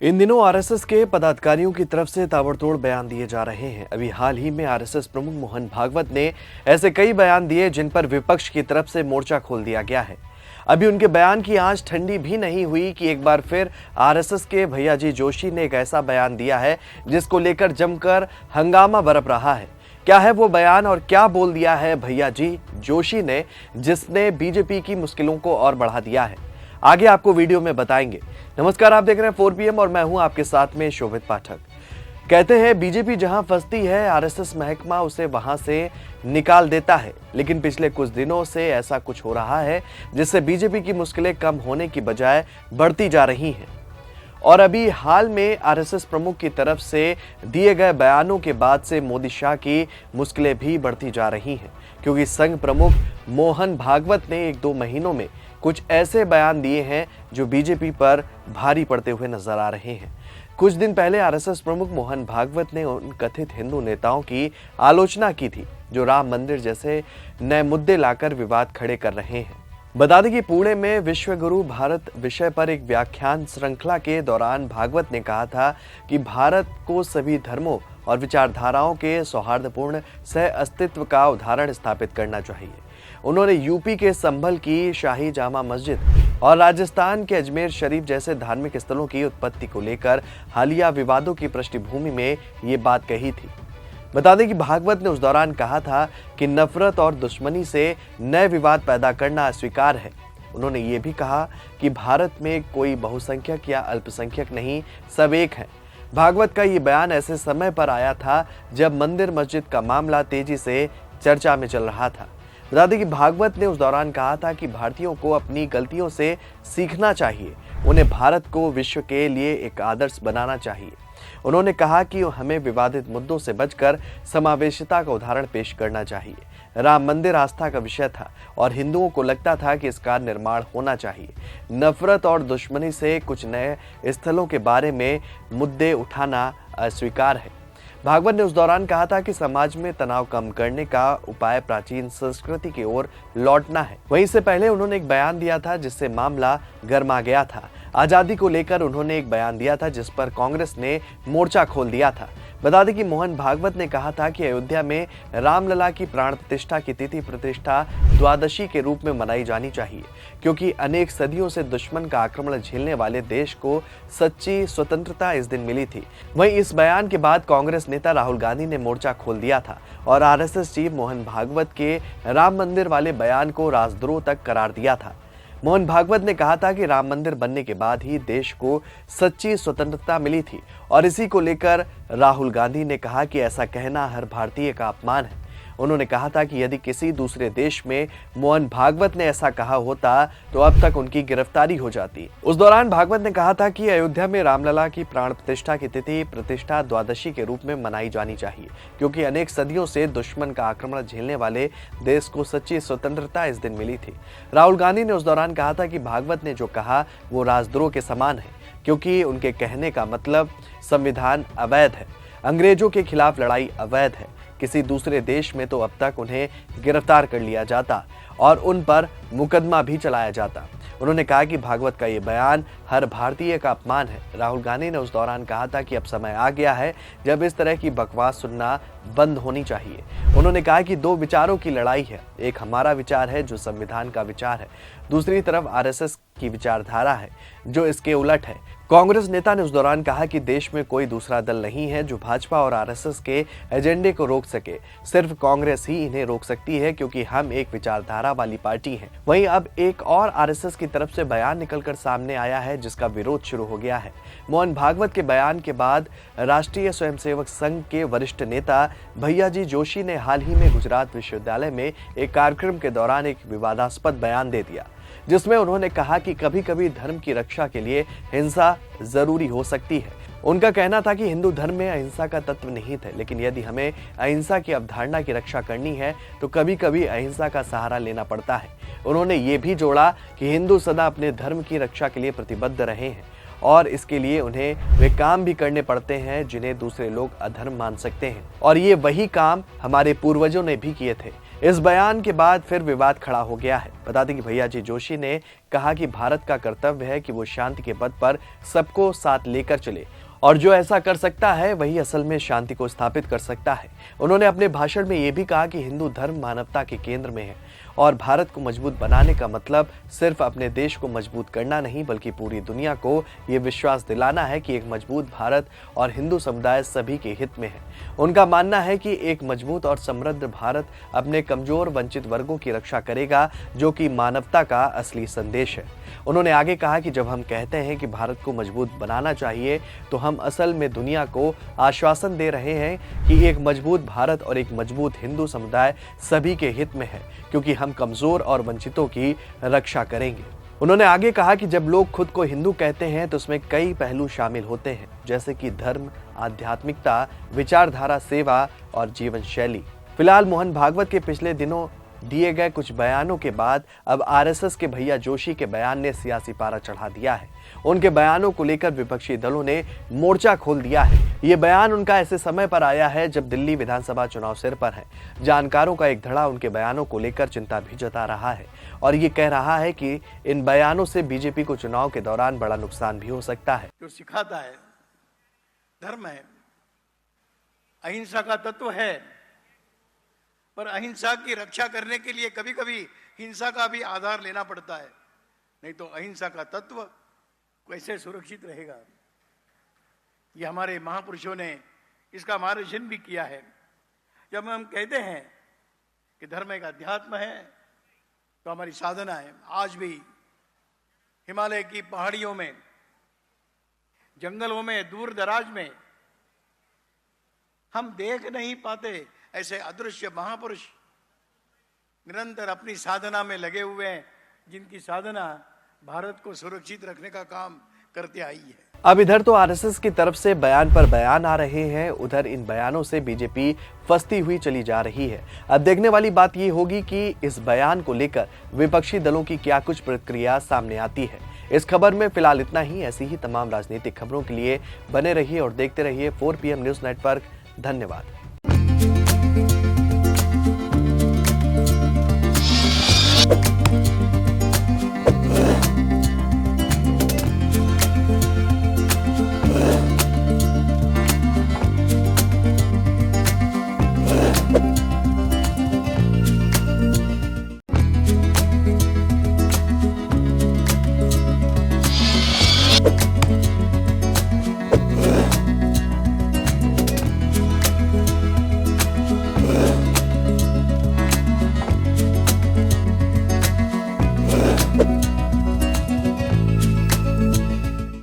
इन दिनों आरएसएस के पदाधिकारियों की तरफ से ताबड़तोड़ बयान दिए जा रहे हैं। अभी हाल ही में आरएसएस प्रमुख मोहन भागवत ने ऐसे कई बयान दिए जिन पर विपक्ष की तरफ से मोर्चा खोल दिया गया है। अभी उनके बयान की आंच ठंडी भी नहीं हुई कि एक बार फिर आरएसएस के भैयाजी जोशी ने एक ऐसा बयान दिया है जिसको लेकर जमकर हंगामा बरप रहा है। क्या है वो बयान और क्या बोल दिया है भैयाजी जोशी ने जिसने बीजेपी की मुश्किलों को और बढ़ा दिया है, आगे आपको वीडियो में बताएंगे। नमस्कार, आप देख रहे हैं 4PM और मैं हूं आपके साथ में शोभित पाठक। कहते हैं बीजेपी जहां फंसती है आरएसएस महकमा उसे वहां से निकाल देता है, लेकिन पिछले कुछ दिनों से ऐसा कुछ हो रहा है जिससे बीजेपी की मुश्किलें कम होने की बजाय बढ़ती जा रही हैं। और अभी हाल में आरएसएस प्रमुख की तरफ से दिए गए बयानों के बाद से मोदी शाह की मुश्किलें भी बढ़ती जा रही हैं, क्योंकि संघ प्रमुख मोहन भागवत ने 1-2 महीनों में कुछ ऐसे बयान दिए हैं जो बीजेपी पर भारी पड़ते हुए नजर आ रहे हैं। कुछ दिन पहले आरएसएस प्रमुख मोहन भागवत ने उन कथित हिंदू नेताओं की आलोचना की थी जो राम मंदिर जैसे नए मुद्दे लाकर विवाद खड़े कर रहे हैं। बता दें कि पुणे में विश्व गुरु भारत विषय पर एक व्याख्यान श्रृंखला के दौरान भागवत ने कहा था कि भारत को सभी धर्मों और विचारधाराओं के सौहार्दपूर्ण सह अस्तित्व का उदाहरण स्थापित करना चाहिए। उन्होंने यूपी के संभल की शाही जामा मस्जिद और राजस्थान के अजमेर शरीफ जैसे धार्मिक स्थलों की उत्पत्ति को लेकर हालिया विवादों की पृष्ठभूमि में ये बात कही थी। बता दें कि भागवत ने उस दौरान कहा था कि नफरत और दुश्मनी से नए विवाद पैदा करना अस्वीकार है। उन्होंने ये भी कहा कि भारत में कोई बहुसंख्यक या अल्पसंख्यक नहीं, सब एक हैं। भागवत का ये बयान ऐसे समय पर आया था जब मंदिर मस्जिद का मामला तेजी से चर्चा में चल रहा था। बता दें कि भागवत ने उस दौरान कहा था कि भारतीयों को अपनी गलतियों से सीखना चाहिए, उन्हें भारत को विश्व के लिए एक आदर्श बनाना चाहिए। उन्होंने कहा कि हमें विवादित मुद्दों से बचकर समावेशिता का उदाहरण पेश करना चाहिए। राम मंदिर आस्था का विषय था और हिंदुओं को लगता था कि इसका निर्माण होना चाहिए। नफरत और दुश्मनी से कुछ नए स्थलों के बारे में मुद्दे उठाना अस्वीकार है। भागवत ने उस दौरान कहा था कि समाज में तनाव कम करने का उपाय प्राचीन संस्कृति की ओर लौटना है। वहीं इससे पहले उन्होंने एक बयान दिया था जिससे मामला गर्मा गया था। आजादी को लेकर उन्होंने एक बयान दिया था जिस पर कांग्रेस ने मोर्चा खोल दिया था। बता दें कि मोहन भागवत ने कहा था कि अयोध्या में रामलला की प्राण प्रतिष्ठा की तिथि प्रतिष्ठा द्वादशी के रूप में मनाई जानी चाहिए, क्योंकि अनेक सदियों से दुश्मन का आक्रमण झेलने वाले देश को सच्ची स्वतंत्रता इस दिन मिली थी। वहीं इस बयान के बाद कांग्रेस नेता राहुल गांधी ने मोर्चा खोल दिया था और आरएसएस चीफ मोहन भागवत के राम मंदिर वाले बयान को राजद्रोह तक करार दिया था। मोहन भागवत ने कहा था कि राम मंदिर बनने के बाद ही देश को सच्ची स्वतंत्रता मिली थी और इसी को लेकर राहुल गांधी ने कहा कि ऐसा कहना हर भारतीय का अपमान है। उन्होंने कहा था कि यदि किसी दूसरे देश में मोहन भागवत ने ऐसा कहा होता तो अब तक उनकी गिरफ्तारी हो जाती। उस दौरान भागवत ने कहा था कि अयोध्या में रामलला की प्राण प्रतिष्ठा की तिथि प्रतिष्ठा द्वादशी के रूप में मनाई जानी चाहिए, क्योंकि अनेक सदियों से दुश्मन का आक्रमण झेलने वाले देश को सच्ची स्वतंत्रता इस दिन मिली थी। राहुल गांधी ने उस दौरान कहा था कि भागवत ने जो कहा वो राजद्रोह के समान है, क्योंकि उनके कहने का मतलब संविधान अवैध है, अंग्रेजों के खिलाफ लड़ाई अवैध है। किसी दूसरे देश में तो अब तक उन्हें गिरफ्तार कर लिया जाता और उन पर मुकदमा भी चलाया जाता। उन्होंने कहा कि भागवत का ये बयान हर भारतीय का अपमान है। राहुल गांधी ने उस दौरान कहा था कि अब समय आ गया है जब इस तरह की बकवास सुनना बंद होनी चाहिए। उन्होंने कहा कि 2 विचारों की लड़ाई है, एक हमारा विचार है जो संविधान का विचार है, दूसरी तरफ आरएसएस की विचारधारा है जो इसके उलट है। कांग्रेस नेता ने उस दौरान कहा कि देश में कोई दूसरा दल नहीं है जो भाजपा और आरएसएस के एजेंडे को रोक सके, सिर्फ कांग्रेस ही इन्हें रोक सकती है, क्योंकि हम एक विचारधारा वाली पार्टी हैं। वहीं अब एक और आरएसएस की तरफ से बयान निकलकर सामने आया है जिसका विरोध शुरू हो गया है। मोहन भागवत के बयान के बाद राष्ट्रीय स्वयंसेवक संघ के वरिष्ठ नेता भैयाजी जोशी ने हाल ही में गुजरात विश्वविद्यालय में एक कार्यक्रम के दौरान एक विवादास्पद बयान दे दिया, जिसमें उन्होंने कहा कि कभी कभी धर्म की रक्षा के लिए हिंसा जरूरी हो सकती है। उनका कहना था कि हिंदू धर्म में अहिंसा का तत्व निहित है, लेकिन यदि हमें अहिंसा की अवधारणा की रक्षा करनी है तो कभी कभी अहिंसा का सहारा लेना पड़ता है। उन्होंने ये भी जोड़ा कि हिंदू सदा अपने धर्म की रक्षा के लिए प्रतिबद्ध रहे हैं और इसके लिए उन्हें वे काम भी करने पड़ते हैं जिन्हें दूसरे लोग अधर्म मान सकते हैं, और ये वही काम हमारे पूर्वजों ने भी किए थे। इस बयान के बाद फिर विवाद खड़ा हो गया है। बता दें कि भैया जी जोशी ने कहा कि भारत का कर्तव्य है कि वो शांति के पथ पर सबको साथ लेकर चले और जो ऐसा कर सकता है वही असल में शांति को स्थापित कर सकता है। उन्होंने अपने भाषण में ये भी कहा कि हिंदू धर्म मानवता के केंद्र में है और भारत को मजबूत बनाने का मतलब सिर्फ अपने देश को मजबूत करना नहीं बल्कि पूरी दुनिया को ये विश्वास दिलाना है कि एक मजबूत भारत और हिंदू समुदाय सभी के हित में है। उनका मानना है कि एक मजबूत और समृद्ध भारत अपने कमजोर वंचित वर्गों की रक्षा करेगा, जो कि मानवता का असली संदेश है। उन्होंने आगे कहा कि जब हम कहते हैं कि भारत को मजबूत बनाना चाहिए तो हम असल में दुनिया को आश्वासन दे रहे हैं कि एक मजबूत भारत और एक मजबूत हिंदू समुदाय सभी के हित में है, क्योंकि हम कमजोर और वंचितों की रक्षा करेंगे। उन्होंने आगे कहा कि जब लोग खुद को हिंदू कहते हैं तो उसमें कई पहलू शामिल होते हैं, जैसे कि धर्म, आध्यात्मिकता, विचारधारा, सेवा और जीवन शैली। फिलहाल मोहन भागवत के पिछले दिनों दिए गए कुछ बयानों के बाद अब आरएसएस के भैया जोशी के बयान ने सियासी पारा चढ़ा दिया है। उनके बयानों को लेकर विपक्षी दलों ने मोर्चा खोल दिया है। ये बयान उनका ऐसे समय पर आया है जब दिल्ली विधानसभा चुनाव सिर पर है। जानकारों का एक धड़ा उनके बयानों को लेकर चिंता भी जता रहा है और ये कह रहा है कि इन बयानों से बीजेपी को चुनाव के दौरान बड़ा नुकसान भी हो सकता है। जो सिखाता है धर्म है, अहिंसा का तत्व है, पर अहिंसा की रक्षा करने के लिए कभी कभी हिंसा का भी आधार लेना पड़ता है, नहीं तो अहिंसा का तत्व कैसे सुरक्षित रहेगा। ये हमारे महापुरुषों ने इसका मार्गदर्शन भी किया है। जब हम कहते हैं कि धर्म एक अध्यात्म है तो हमारी साधना है। आज भी हिमालय की पहाड़ियों में, जंगलों में, दूर दराज में हम देख नहीं पाते ऐसे अदृश्य महापुरुष निरंतर अपनी साधना में लगे हुए हैं, जिनकी साधना भारत को सुरक्षित रखने का काम करते आई है। अब इधर तो आरएसएस की तरफ से बयान पर बयान आ रहे हैं, उधर इन बयानों से बीजेपी फंसती हुई चली जा रही है। अब देखने वाली बात ये होगी कि इस बयान को लेकर विपक्षी दलों की क्या कुछ प्रतिक्रिया सामने आती है। इस खबर में फिलहाल इतना ही। ऐसी ही तमाम राजनीतिक खबरों के लिए बने रहिए और देखते रहिए 4 PM न्यूज नेटवर्क। धन्यवाद।